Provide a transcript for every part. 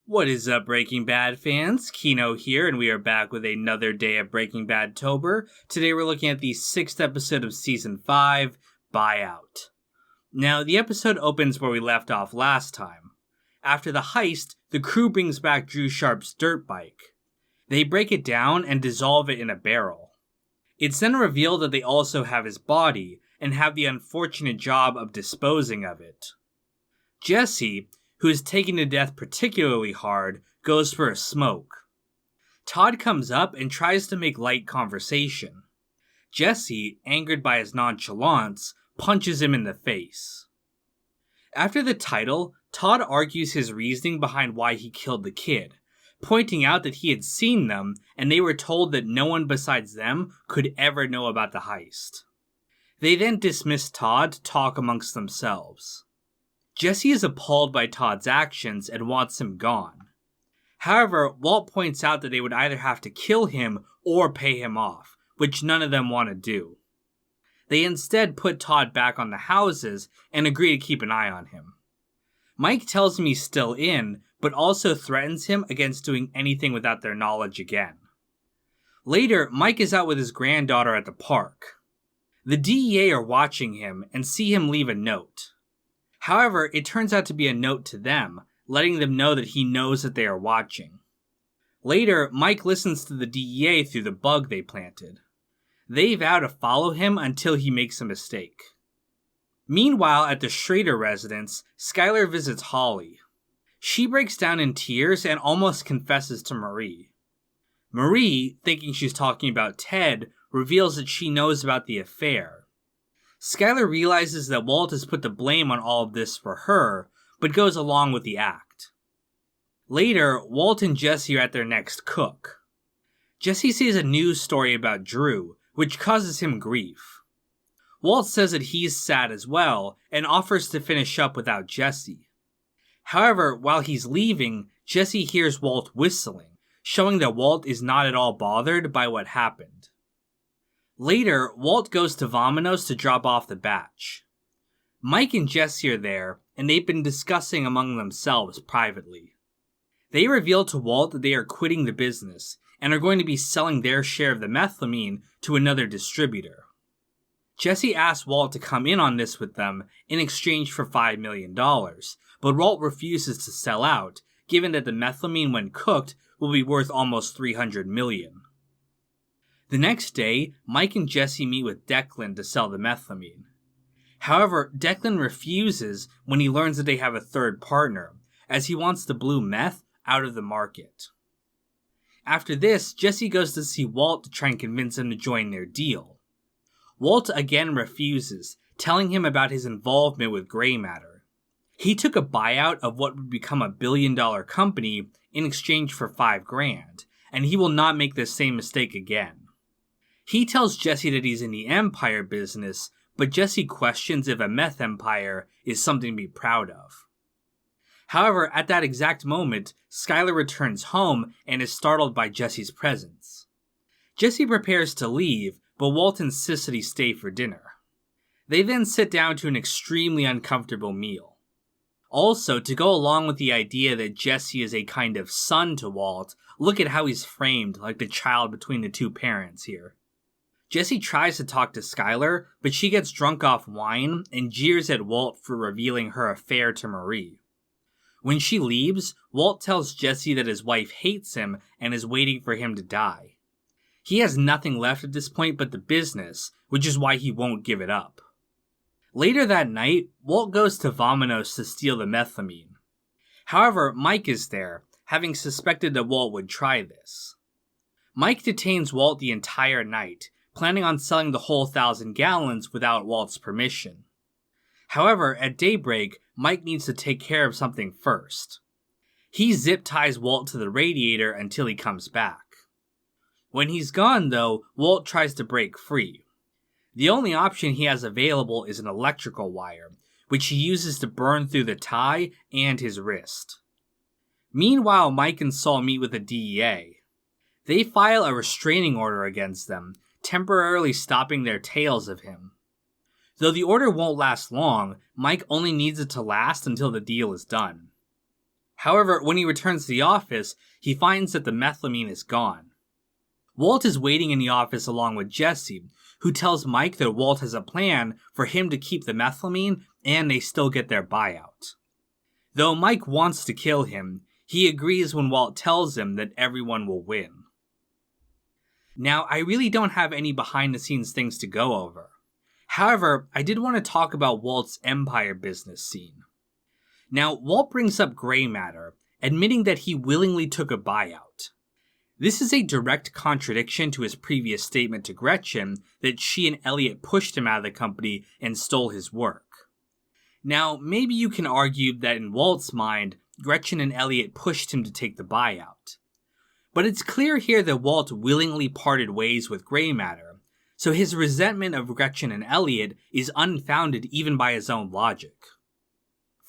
What is up, Breaking Bad fans? Kino here, and we are back with another day of Breaking Bad-tober. Today we're looking at the 6th episode of Season 5, Buyout. Now, the episode opens where we left off last time. After the heist, the crew brings back Drew Sharp's dirt bike. They break it down and dissolve it in a barrel. It's then revealed that they also have his body, and have the unfortunate job of disposing of it. Jesse, who is taken to death particularly hard, goes for a smoke. Todd comes up and tries to make light conversation. Jesse, angered by his nonchalance, punches him in the face. After the title, Todd argues his reasoning behind why he killed the kid, pointing out that he had seen them and they were told that no one besides them could ever know about the heist. They then dismiss Todd to talk amongst themselves. Jesse is appalled by Todd's actions and wants him gone. However, Walt points out that they would either have to kill him or pay him off, which none of them want to do. They instead put Todd back on the houses and agree to keep an eye on him. Mike tells him he's still in, but also threatens him against doing anything without their knowledge again. Later, Mike is out with his granddaughter at the park. The DEA are watching him and see him leave a note. However, it turns out to be a note to them, letting them know that he knows that they are watching. Later, Mike listens to the DEA through the bug they planted. They vow to follow him until he makes a mistake. Meanwhile, at the Schrader residence, Skyler visits Holly. She breaks down in tears and almost confesses to Marie. Marie, thinking she's talking about Ted, reveals that she knows about the affair. Skyler realizes that Walt has put the blame on all of this for her, but goes along with the act. Later, Walt and Jesse are at their next cook. Jesse sees a news story about Drew, which causes him grief. Walt says that he's sad as well, and offers to finish up without Jesse. However, while he's leaving, Jesse hears Walt whistling, showing that Walt is not at all bothered by what happened. Later, Walt goes to Vamanos to drop off the batch. Mike and Jesse are there, and they've been discussing among themselves privately. They reveal to Walt that they are quitting the business, and are going to be selling their share of the methylamine to another distributor. Jesse asks Walt to come in on this with them in exchange for $5 million, but Walt refuses to sell out, given that the methylamine when cooked will be worth almost $300 million. The next day, Mike and Jesse meet with Declan to sell the methylamine. However, Declan refuses when he learns that they have a third partner, as he wants the blue meth out of the market. After this, Jesse goes to see Walt to try and convince him to join their deal. Walt again refuses, telling him about his involvement with gray matter. He took a buyout of what would become a billion-dollar company in exchange for $5,000, and he will not make the same mistake again. He tells Jesse that he's in the empire business, but Jesse questions if a meth empire is something to be proud of. However, at that exact moment, Skyler returns home and is startled by Jesse's presence. Jesse prepares to leave, but Walt insists that he stay for dinner. They then sit down to an extremely uncomfortable meal. Also, to go along with the idea that Jesse is a kind of son to Walt, look at how he's framed like the child between the two parents here. Jesse tries to talk to Skyler, but she gets drunk off wine and jeers at Walt for revealing her affair to Marie. When she leaves, Walt tells Jesse that his wife hates him and is waiting for him to die. He has nothing left at this point but the business, which is why he won't give it up. Later that night, Walt goes to Vamanos to steal the methylamine. However, Mike is there, having suspected that Walt would try this. Mike detains Walt the entire night, planning on selling the whole 1,000 gallons without Walt's permission. However, at daybreak, Mike needs to take care of something first. He zip ties Walt to the radiator until he comes back. When he's gone though, Walt tries to break free. The only option he has available is an electrical wire, which he uses to burn through the tie and his wrist. Meanwhile, Mike and Saul meet with the DEA. They file a restraining order against them, temporarily stopping their tales of him. Though the order won't last long, Mike only needs it to last until the deal is done. However, when he returns to the office, he finds that the methylamine is gone. Walt is waiting in the office along with Jesse, who tells Mike that Walt has a plan for him to keep the methylamine and they still get their buyout. Though Mike wants to kill him, he agrees when Walt tells him that everyone will win. Now, I really don't have any behind-the-scenes things to go over. However, I did want to talk about Walt's Empire business scene. Now, Walt brings up gray matter, admitting that he willingly took a buyout. This is a direct contradiction to his previous statement to Gretchen that she and Elliot pushed him out of the company and stole his work. Now, maybe you can argue that in Walt's mind, Gretchen and Elliot pushed him to take the buyout. But it's clear here that Walt willingly parted ways with gray matter, so his resentment of Gretchen and Elliot is unfounded even by his own logic.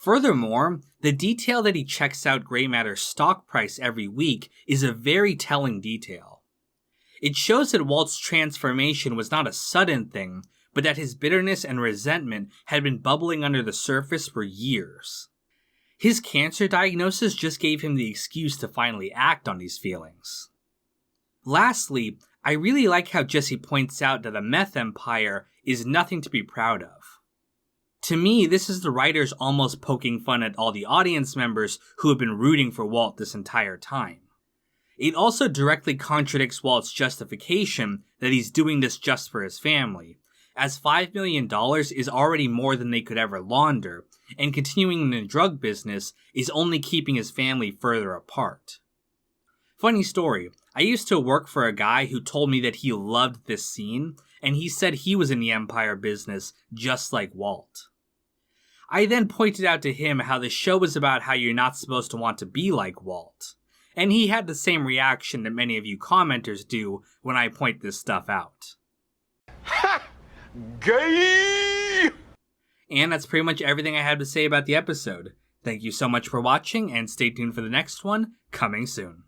Furthermore, the detail that he checks out gray matter's stock price every week is a very telling detail. It shows that Walt's transformation was not a sudden thing, but that his bitterness and resentment had been bubbling under the surface for years. His cancer diagnosis just gave him the excuse to finally act on these feelings. Lastly, I really like how Jesse points out that a meth empire is nothing to be proud of. To me, this is the writers almost poking fun at all the audience members who have been rooting for Walt this entire time. It also directly contradicts Walt's justification that he's doing this just for his family, as $5 million is already more than they could ever launder, and continuing in the drug business is only keeping his family further apart. Funny story, I used to work for a guy who told me that he loved this scene, and he said he was in the Empire business just like Walt. I then pointed out to him how the show was about how you're not supposed to want to be like Walt, and he had the same reaction that many of you commenters do when I point this stuff out. Ha! Gay! And that's pretty much everything I have to say about the episode. Thank you so much for watching, and stay tuned for the next one, coming soon.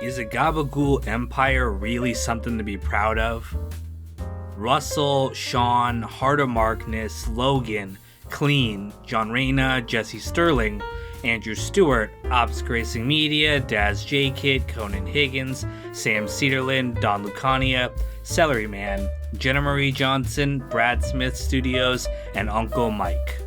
Is a Gabagool Empire really something to be proud of? Russell, Sean, Heart of Markness, Logan, Clean, John Reyna, Jesse Sterling, Andrew Stewart, Ops Racing Media, Daz J. Kid, Conan Higgins, Sam Cedarland, Don Lucania, Celery Man, Jenna Marie Johnson, Brad Smith Studios, and Uncle Mike.